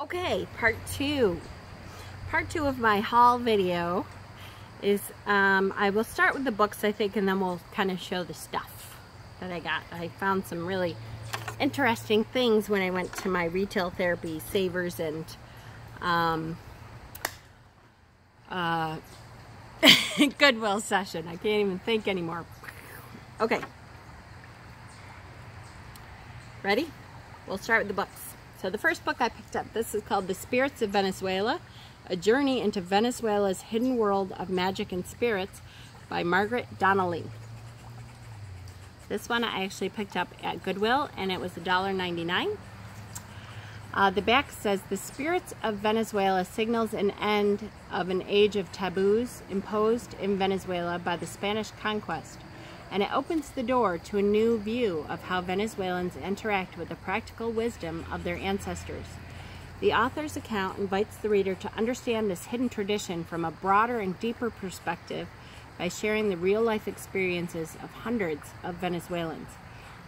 Okay, part two of my haul video is I will start with the books, I think, and then we'll kind of show the stuff that I got. I found some really interesting things when I went to my Retail Therapy Savers and Goodwill session. I can't even think anymore. Okay, ready? We'll start with the books. So the first book I picked up, this is called The Spirits of Venezuela, A Journey into Venezuela's Hidden World of Magic and Spirits by Margaret Donnelly. This one I actually picked up at Goodwill and it was $1.99. The back says, the spirits of Venezuela signals an end of an age of taboos imposed in Venezuela by the Spanish conquest, and it opens the door to a new view of how Venezuelans interact with the practical wisdom of their ancestors. The author's account invites the reader to understand this hidden tradition from a broader and deeper perspective by sharing the real-life experiences of hundreds of Venezuelans.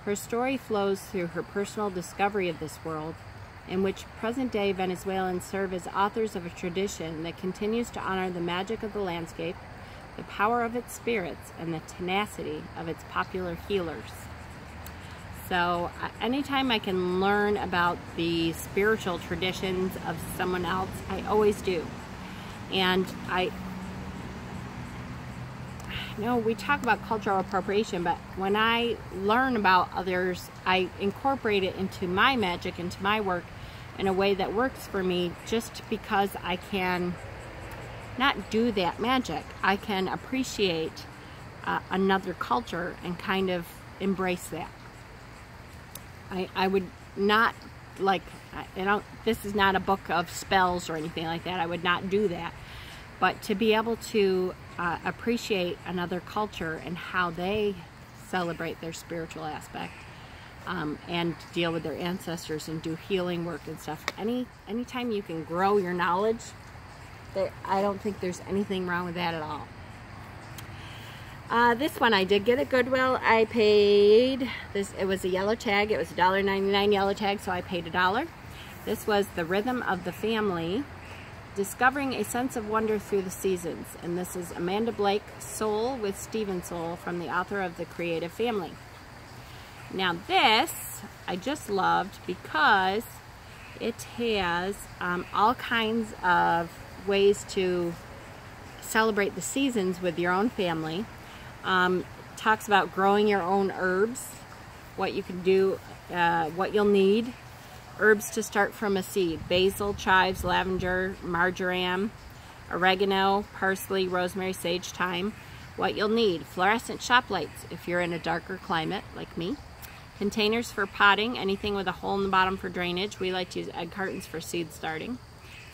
Her story flows through her personal discovery of this world, in which present-day Venezuelans serve as authors of a tradition that continues to honor the magic of the landscape, the power of its spirits, and the tenacity of its popular healers. So anytime I can learn about the spiritual traditions of someone else, I always do. And I know we talk about cultural appropriation, but when I learn about others, I incorporate it into my magic, into my work, in a way that works for me, just because I can not do that magic. I can appreciate another culture and kind of embrace that. I would not, like, this is not a book of spells or anything like that. I would not do that. But to be able to appreciate another culture and how they celebrate their spiritual aspect, and deal with their ancestors and do healing work and stuff. Anytime you can grow your knowledge, I don't think there's anything wrong with that at all. This one I did get at Goodwill. I paid this. It was a yellow tag. It was $1.99 yellow tag, so I paid $1. This was The Rhythm of the Family, Discovering a Sense of Wonder Through the Seasons. And this is Amanda Blake, Soul with Stephen Soul, from the author of The Creative Family. Now this I just loved because it has all kinds of ways to celebrate the seasons with your own family. Talks about growing your own herbs, what you can do, what you'll need. Herbs to start from a seed: basil, chives, lavender, marjoram, oregano, parsley, rosemary, sage, thyme. What you'll need: fluorescent shop lights if you're in a darker climate like me. Containers for potting, anything with a hole in the bottom for drainage. We like to use egg cartons for seed starting.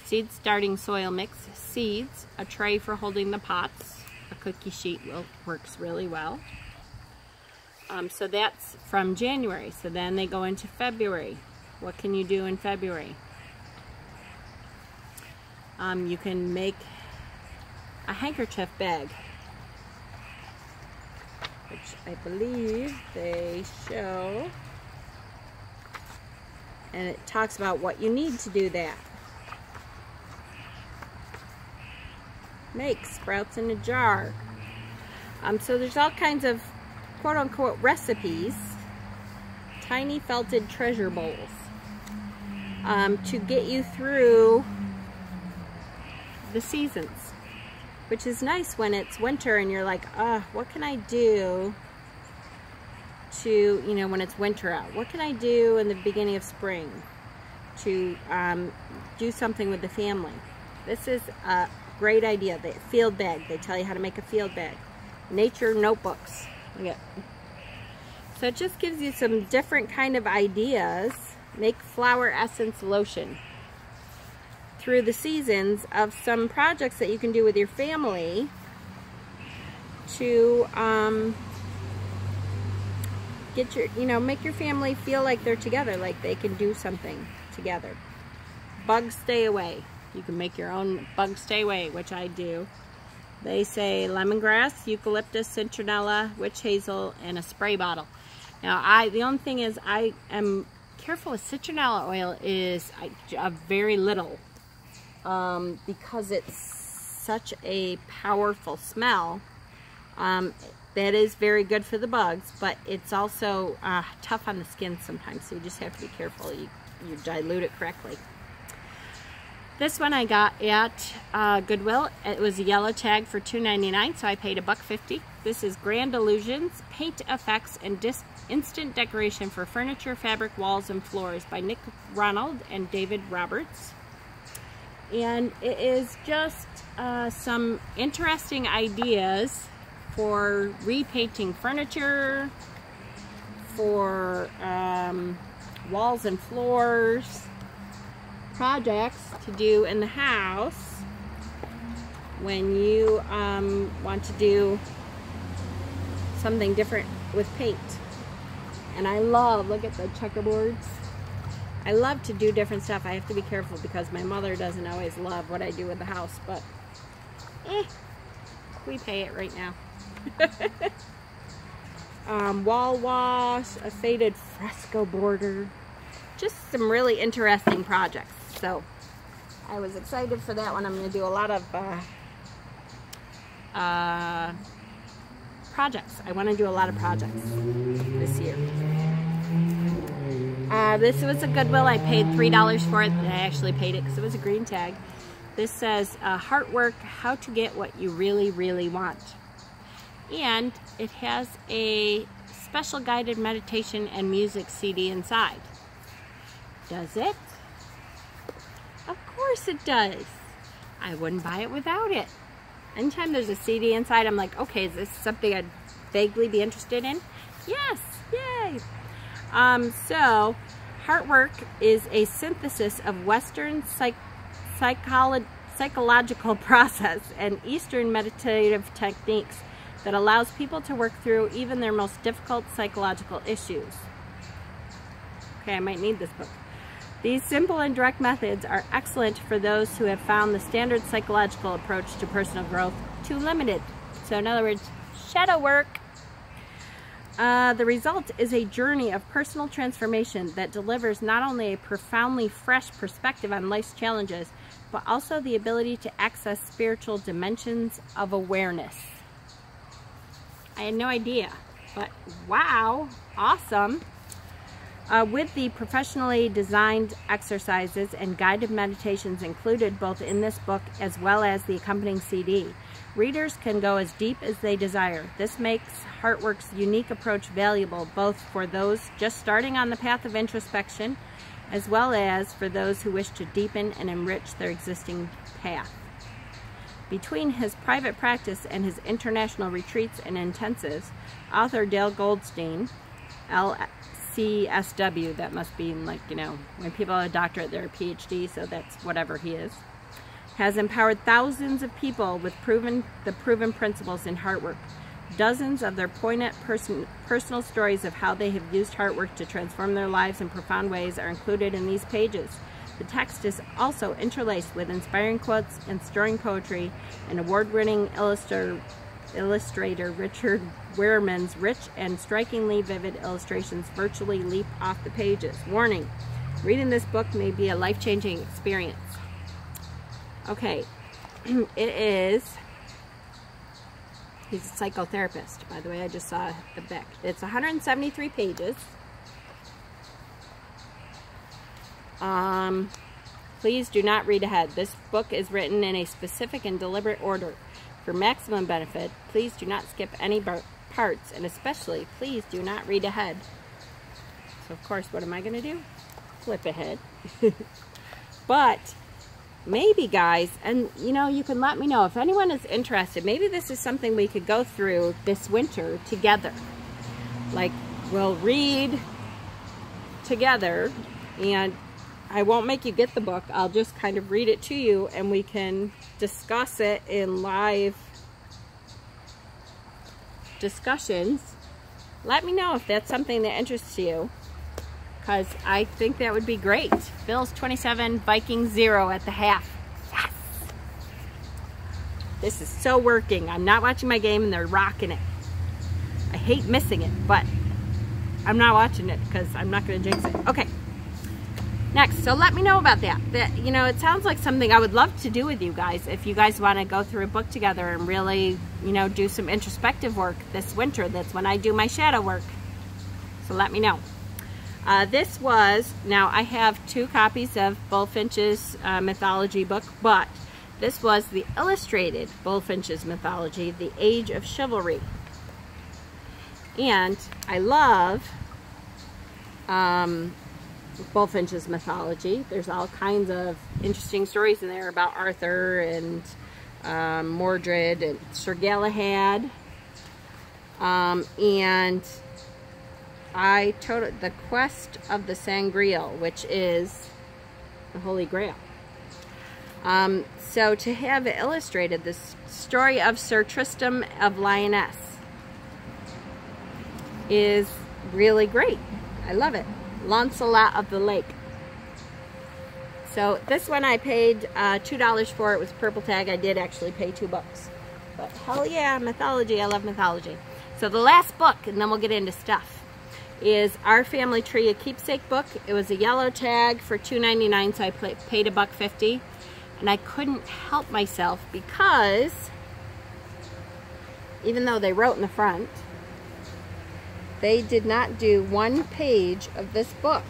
Seed starting soil mix, seeds, a tray for holding the pots. A cookie sheet works really well. So that's from January. So then they go into February. What can you do in February? You can make a handkerchief bag, which I believe they show. And it talks about what you need to do that. Make sprouts in a jar. So there's all kinds of quote-unquote recipes, tiny felted treasure bowls, to get you through the seasons, which is nice when it's winter and you're like, what can I do to, when it's winter out? What can I do in the beginning of spring to do something with the family? This is a great idea. The field bag, they tell you how to make a field bag. Nature notebooks. So it just gives you some different kind of ideas. Make flower essence lotion through the seasons of some projects that you can do with your family to get your, make your family feel like they're together, like they can do something together. Bugs stay away. You can make your own bug stay away, which I do. They say lemongrass, eucalyptus, citronella, witch hazel, and a spray bottle. Now, the only thing is I am careful with citronella oil is very little because it's such a powerful smell. That is very good for the bugs, but it's also tough on the skin sometimes, so you just have to be careful you dilute it correctly. This one I got at Goodwill. It was a yellow tag for $2.99, so I paid $1.50. This is Grand Illusions, Paint Effects and Instant Decoration for Furniture, Fabric, Walls, and Floors by Nick Ronald and David Roberts. And it is just some interesting ideas for repainting furniture, for walls and floors, projects to do in the house when you want to do something different with paint. And I love, look at the checkerboards. I love to do different stuff. I have to be careful because my mother doesn't always love what I do with the house, but we pay it right now. Wall wash, a faded fresco border, just some really interesting projects. So I was excited for that one. I'm going to do a lot of projects. I want to do a lot of projects this year. This was a Goodwill. I paid $3 for it. I actually paid it because it was a green tag. This says Heartwork, How to Get What You Really, Really Want. And it has a special guided meditation and music CD inside. Does it? Of course it does. I wouldn't buy it without it. Anytime there's a CD inside, I'm like, okay, is this something I'd vaguely be interested in? Yes, yay. So, Heartwork is a synthesis of Western psychological process and Eastern meditative techniques that allows people to work through even their most difficult psychological issues. Okay, I might need this book. These simple and direct methods are excellent for those who have found the standard psychological approach to personal growth too limited. So in other words, shadow work. The result is a journey of personal transformation that delivers not only a profoundly fresh perspective on life's challenges, but also the ability to access spiritual dimensions of awareness. I had no idea, but wow, awesome. With the professionally designed exercises and guided meditations included both in this book as well as the accompanying CD, readers can go as deep as they desire. This makes Heartwork's unique approach valuable both for those just starting on the path of introspection as well as for those who wish to deepen and enrich their existing path. Between his private practice and his international retreats and intensives, author Dale Goldstein, LCSW, that must be like, you know, when people have a doctorate, they're a PhD, so that's whatever he is, has empowered thousands of people with proven principles in Heartwork. Dozens of their poignant personal stories of how they have used Heartwork to transform their lives in profound ways are included in these pages. The text is also interlaced with inspiring quotes and stirring poetry, and award-winning illustrator Richard Wehrman's rich and strikingly vivid illustrations virtually leap off the pages. Warning, reading this book may be a life-changing experience. Okay, it is, he's a psychotherapist, by the way, I just saw the back. It's 173 pages. Please do not read ahead. This book is written in a specific and deliberate order. For maximum benefit, please do not skip any parts, and especially, please do not read ahead. So, of course, what am I going to do? Flip ahead. But, maybe, guys, and, you know, you can let me know if anyone is interested. Maybe this is something we could go through this winter together. Like, we'll read together, and I won't make you get the book. I'll just kind of read it to you and we can discuss it in live discussions. Let me know if that's something that interests you, because I think that would be great. Bills 27, Vikings 0 at the half. Yes! This is so working. I'm not watching my game and they're rocking it. I hate missing it, but I'm not watching it because I'm not going to jinx it. Okay. next. So let me know about that. You know, it sounds like something I would love to do with you guys. If you guys want to go through a book together and really, you know, do some introspective work this winter. That's when I do my shadow work. So let me know. This was, now I have 2 copies of Bullfinch's Mythology book, but this was the illustrated Bullfinch's Mythology, The Age of Chivalry. And I love Bullfinch's Mythology. There's all kinds of interesting stories in there about Arthur and Mordred and Sir Galahad. And I told the Quest of the Sangreal, which is the Holy Grail. So to have it illustrated, this story of Sir Tristram of Lyonesse is really great. I love it. Lancelot of the Lake. So this one I paid $2 for. It was purple tag. I did actually pay $2. But hell yeah, mythology. I love mythology. So the last book, and then we'll get into stuff, is Our Family Tree, a keepsake book. It was a yellow tag for $2.99, so I paid $1.50. And I couldn't help myself because even though they wrote in the front, they did not do 1 page of this book.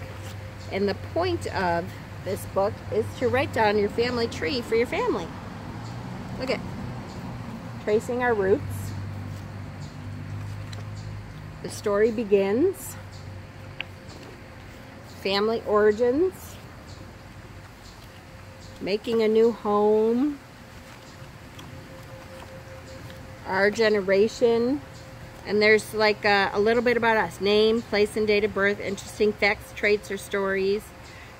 And the point of this book is to write down your family tree for your family. Look at tracing our roots. The story begins. Family origins. Making a new home. Our generation. And there's like a little bit about us. Name, place, and date of birth. Interesting facts, traits, or stories.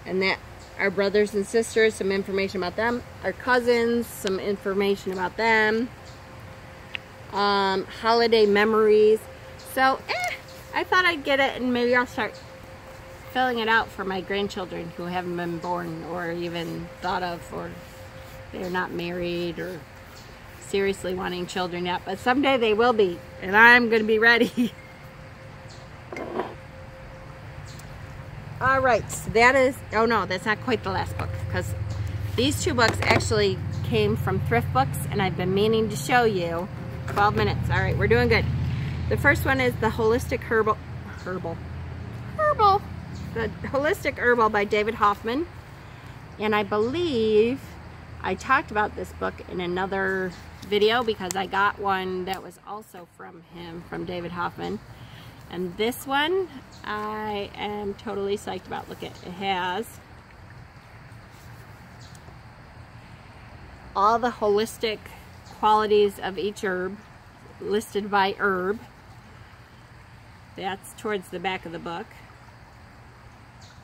And that our brothers and sisters, some information about them. Our cousins, some information about them. Holiday memories. So, I thought I'd get it and maybe I'll start filling it out for my grandchildren who haven't been born or even thought of, or they're not married or seriously wanting children yet, but someday they will be, and I'm going to be ready. Alright, so that is, oh no, that's not quite the last book, because these 2 books actually came from Thrift Books, and I've been meaning to show you. 12 minutes. Alright, we're doing good. The first one is The Holistic Herbal. The Holistic Herbal by David Hoffman. And I believe I talked about this book in another video because I got one that was also from him, from David Hoffman. And this one I am totally psyched about. Look at it. It has all the holistic qualities of each herb listed by herb. That's towards the back of the book.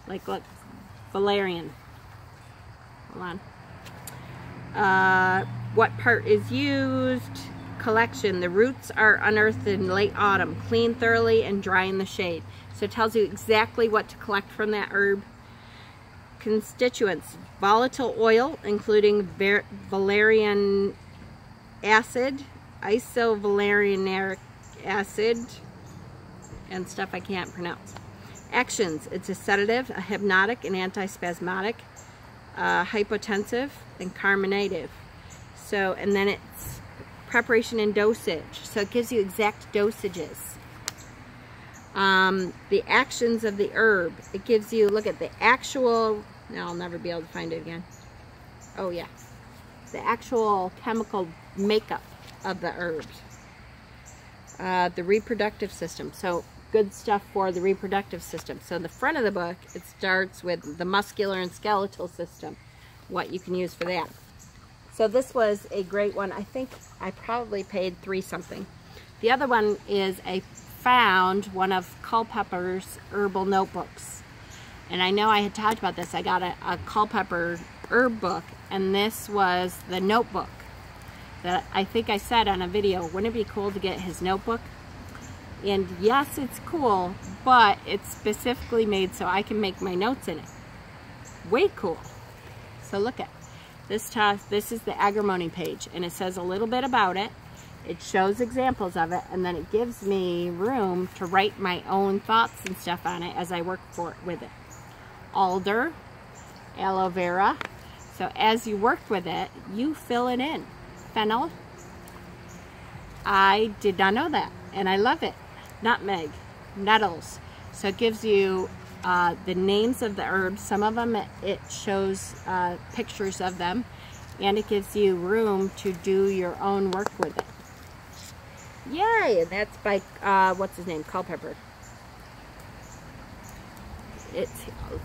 Like, look, valerian. Hold on. What part is used? Collection. The roots are unearthed in late autumn. Clean thoroughly and dry in the shade. So it tells you exactly what to collect from that herb. Constituents. Volatile oil, including valerian acid, isovalerianic acid, and stuff I can't pronounce. Actions. It's a sedative, a hypnotic, an antispasmodic, hypotensive, and carminative. So, and then it's preparation and dosage. So it gives you exact dosages. The actions of the herb. It gives you, look at the actual, now I'll never be able to find it again. Oh yeah. The actual chemical makeup of the herbs. The reproductive system. So good stuff for the reproductive system. So the front of the book, it starts with the muscular and skeletal system, what you can use for that. So this was a great one. I think I probably paid $3 something. The other one is I found one of Culpepper's herbal notebooks. And I know I had talked about this. I got a Culpepper herb book, and this was the notebook that I think I said on a video. Wouldn't it be cool to get his notebook? And yes, it's cool, but it's specifically made so I can make my notes in it. Way cool. So look at this. This is the agrimony page, and it says a little bit about it. It shows examples of it, and then it gives me room to write my own thoughts and stuff on it as I work with it. Alder, aloe vera. So as you work with it, you fill it in. Fennel. I did not know that, and I love it. Nutmeg, nettles. So it gives you the names of the herbs. Some of them it shows pictures of them, and it gives you room to do your own work with it. Yay! And that's by what's his name? Culpepper.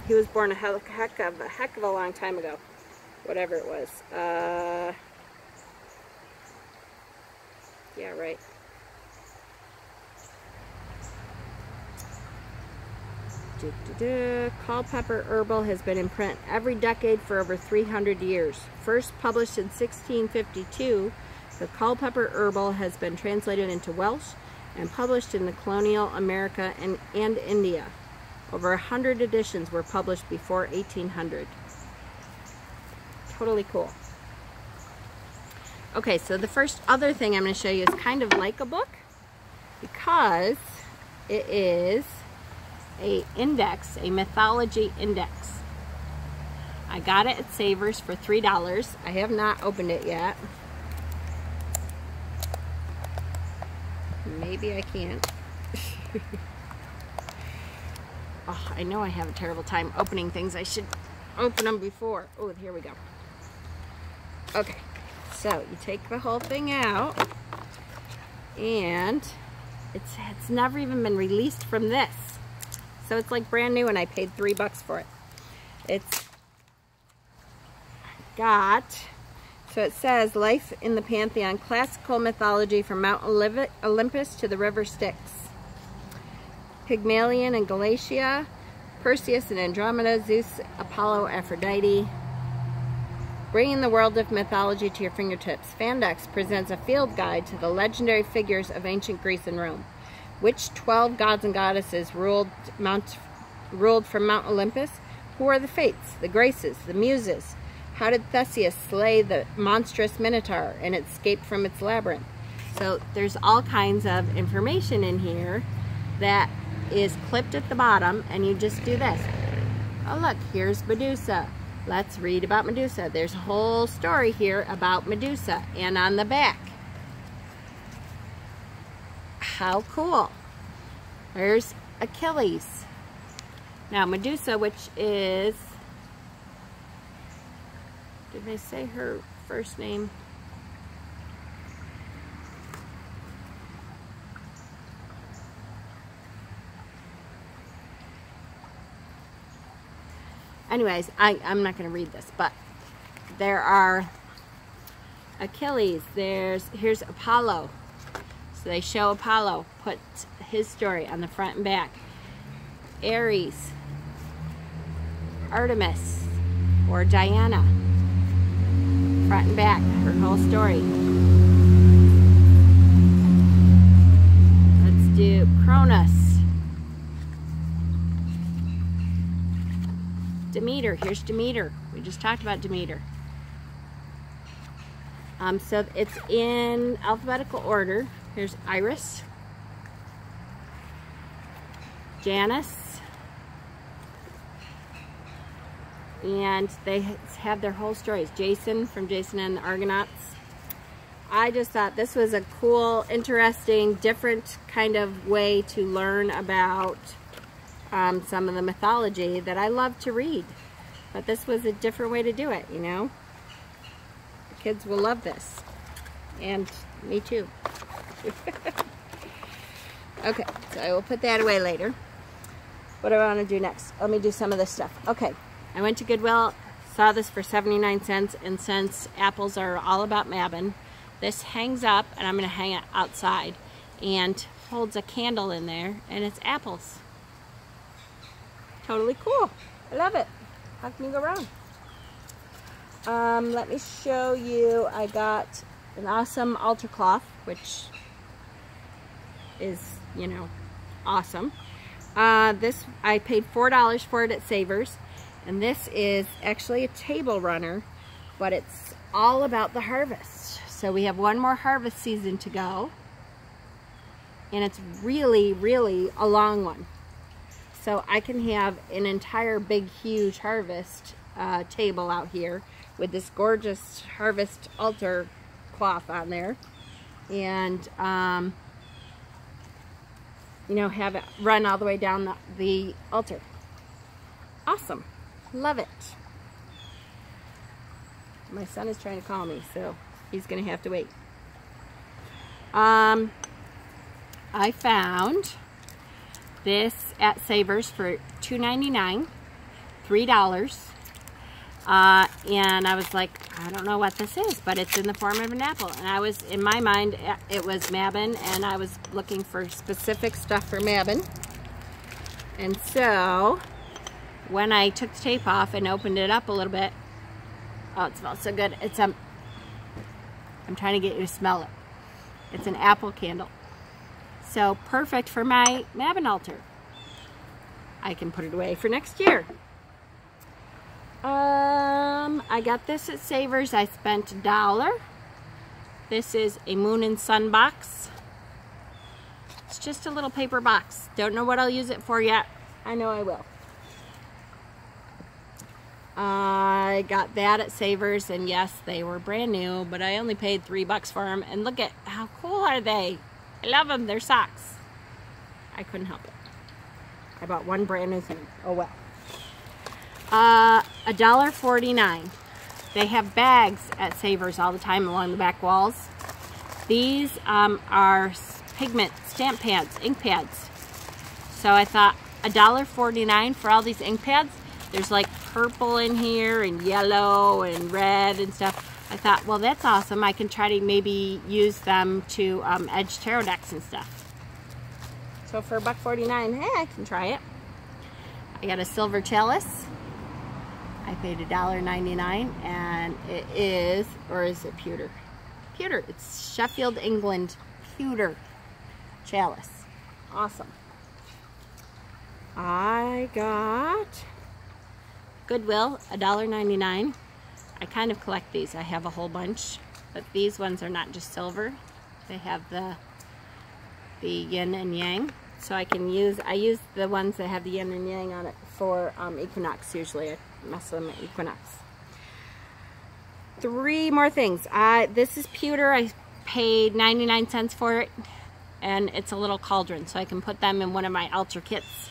He was born a heck of a long time ago. Whatever it was. Yeah, right. Culpepper Herbal has been in print every decade for over 300 years. First published in 1652, the Culpepper Herbal has been translated into Welsh and published in the colonial America and India. Over 100 editions were published before 1800. Totally cool. Okay, so the first other thing I'm going to show you is kind of like a book because it is a index, a mythology index. I got it at Savers for $3. I have not opened it yet. Maybe I can't. Oh, I know I have a terrible time opening things. I should open them before. Oh, here we go. Okay, so you take the whole thing out, and it's never even been released from this. So it's like brand new, and I paid $3 for it. It's got, so it says, Life in the Pantheon, Classical Mythology from Mount Olympus to the River Styx. Pygmalion and Galatia, Perseus and Andromeda, Zeus, Apollo, Aphrodite. Bringing the world of mythology to your fingertips, Fandex presents a field guide to the legendary figures of ancient Greece and Rome. Which 12 gods and goddesses ruled from Mount Olympus? Who are the Fates, the Graces, the Muses? How did Theseus slay the monstrous Minotaur and escape from its labyrinth? So there's all kinds of information in here that is clipped at the bottom, and you just do this. Oh look, here's Medusa. Let's read about Medusa. There's a whole story here about Medusa, and on the back. How cool. There's Achilles. Now Medusa, which is, did they say her first name? Anyways, I'm not going to read this, but there are Achilles. Here's Apollo. So they show Apollo, put his story on the front and back. Ares, Artemis, or Diana, front and back, her whole story. Let's do Cronus. Demeter, here's Demeter. We just talked about Demeter. So it's in alphabetical order. Here's Iris, Janus, and they have their whole stories. Jason from Jason and the Argonauts. I just thought this was a cool, interesting, different kind of way to learn about some of the mythology that I love to read. But this was a different way to do it, you know. The kids will love this. And me too. Okay, so I will put that away later. What do I want to do next? Let me do some of this stuff. Okay, I went to Goodwill, saw this for 79 cents, and since apples are all about Mabon, this hangs up, and I'm going to hang it outside, and holds a candle in there, and it's apples. Totally cool. I love it. How can you go wrong? Let me show you. I got an awesome altar cloth, which is, you know, awesome. This, I paid $4 for it at Savers, and this is actually a table runner, but it's all about the harvest. So we have one more harvest season to go, and it's really, really a long one. So I can have an entire big, huge harvest table out here with this gorgeous harvest altar cloth on there, and you know, have it run all the way down the altar. Awesome. Love it. My son is trying to call me, so he's gonna have to wait. I found this at Savers for $2.99, $3. And I was like, I don't know what this is, but it's in the form of an apple. And I was, in my mind, it was Mabon, and I was looking for specific stuff for Mabon. And so, when I took the tape off and opened it up a little bit, oh, it smells so good. It's I'm trying to get you to smell it. It's an apple candle. So perfect for my Mabon altar. I can put it away for next year. I got this at Savers. I spent $1. This is a moon and sun box. It's just a little paper box. Don't know what I'll use it for yet. I know I will. I got that at Savers, and yes, they were brand new, but I only paid $3 for them. And look at how cool are they? I love them. They're socks. I couldn't help it. I bought one brand new thing. Oh well. $1.49. They have bags at Savers all the time along the back walls. These are pigment stamp pads, ink pads. So I thought $1.49 for all these ink pads. There's like purple in here and yellow and red and stuff. I thought, well, that's awesome. I can try to maybe use them to edge tarot decks and stuff. So for $1.49, hey, I can try it. I got a silver chalice. I paid $1.99, and it is, or is it pewter? Pewter. It's Sheffield, England pewter chalice. Awesome. I got Goodwill, $1.99. I kind of collect these. I have a whole bunch, but these ones are not just silver. They have the yin and yang. So I use the ones that have the yin and yang on it for equinox usually. I mess with them at equinox. 3 more things. This is pewter. I paid 99 cents for it, and it's a little cauldron, so I can put them in one of my altar kits.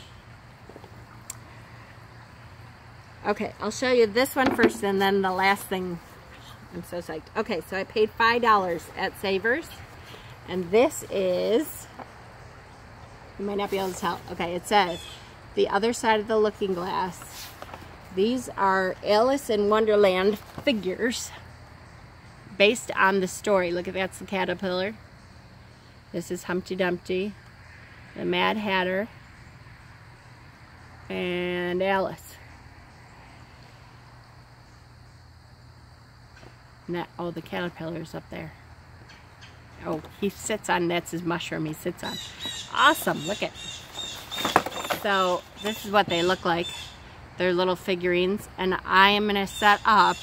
Okay, I'll show you this one first, and then the last thing. I'm so psyched. Okay, so I paid $5 at Savers, and this is, you might not be able to tell. Okay, it says, The Other Side of the Looking Glass. These are Alice in Wonderland figures based on the story. Look at that's the caterpillar. This is Humpty Dumpty, the Mad Hatter, and Alice. And that, oh, the caterpillar's up there. Oh, he sits on, that's his mushroom he sits on. Awesome, look at. So this is what they look like. They're little figurines, and I am gonna set up,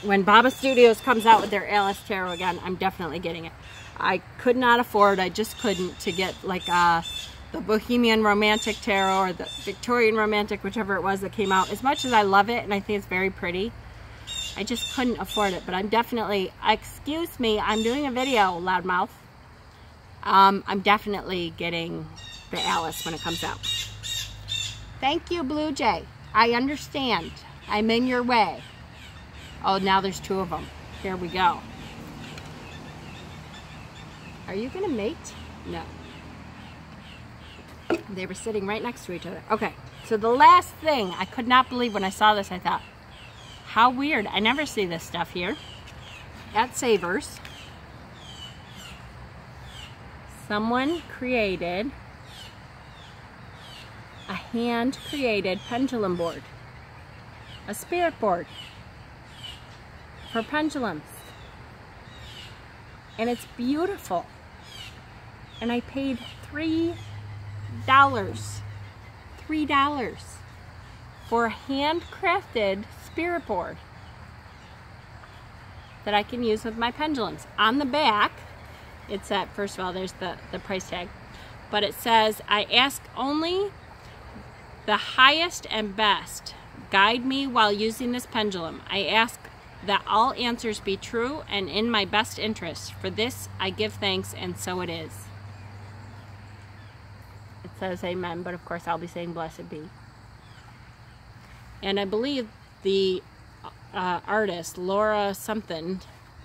when Baba Studios comes out with their Alice Tarot again, I'm definitely getting it. I could not afford, I just couldn't, to get like the Bohemian Romantic Tarot or the Victorian Romantic, whichever it was that came out. As much as I love it and I think it's very pretty, I just couldn't afford it. But I'm definitely, excuse me, I'm doing a video, loudmouth. I'm definitely getting the Alice when it comes out. Thank you, Blue Jay. I understand. I'm in your way. Oh, now there's 2 of them. Here we go. Are you gonna mate? No. They were sitting right next to each other. Okay, so the last thing, I could not believe when I saw this, I thought, how weird. I never see this stuff here. At Savers, someone created a hand-created pendulum board. A spirit board for pendulums. And it's beautiful. And I paid $3 for a handcrafted spirit board that I can use with my pendulums. On the back, it said, first of all, there's the price tag, but it says, I ask only the highest and best guide me while using this pendulum. I ask that all answers be true and in my best interest. For this I give thanks, and so it is. It says amen, but of course I'll be saying blessed be. And I believe the artist, Laura something,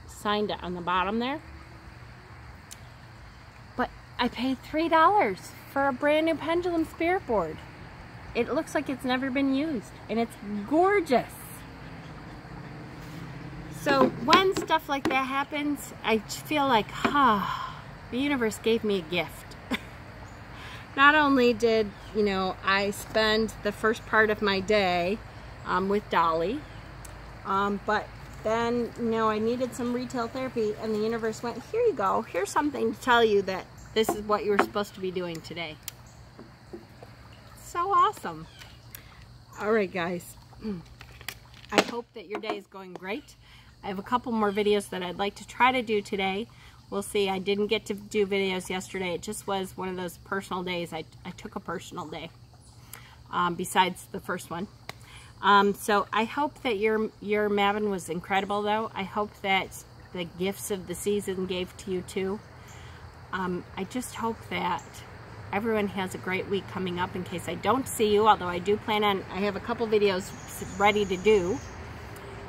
signed it on the bottom there. But I paid $3 for a brand new pendulum spirit board. It looks like it's never been used, and it's gorgeous. So when stuff like that happens, I feel like, the universe gave me a gift. Not only did, you know, I spend the first part of my day with Dolly, but then, you know, I needed some retail therapy, and the universe went, here you go, here's something to tell you that this is what you were supposed to be doing today. So awesome. All right, guys. I hope that your day is going great. I have a couple more videos that I'd like to try to do today. We'll see. I didn't get to do videos yesterday. It just was one of those personal days. I took a personal day besides the first one. So I hope that your Mabon was incredible, though. I hope that the gifts of the season gave to you, too. I just hope that everyone has a great week coming up in case I don't see you, although I do plan on, I have a couple videos ready to do.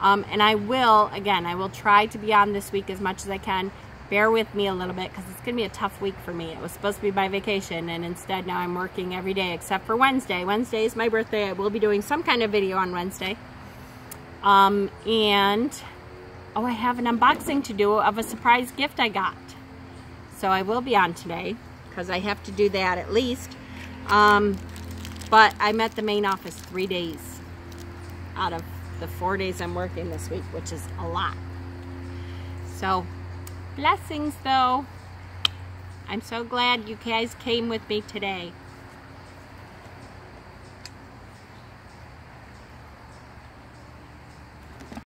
And I will try to be on this week as much as I can. Bear with me a little bit because it's going to be a tough week for me. It was supposed to be my vacation, and instead now I'm working every day except for Wednesday. Wednesday is my birthday. I will be doing some kind of video on Wednesday. I have an unboxing to do of a surprise gift I got. So I will be on today because I have to do that at least. But I'm at the main office 3 days out of the 4 days I'm working this week, which is a lot. So blessings, though. I'm so glad you guys came with me today.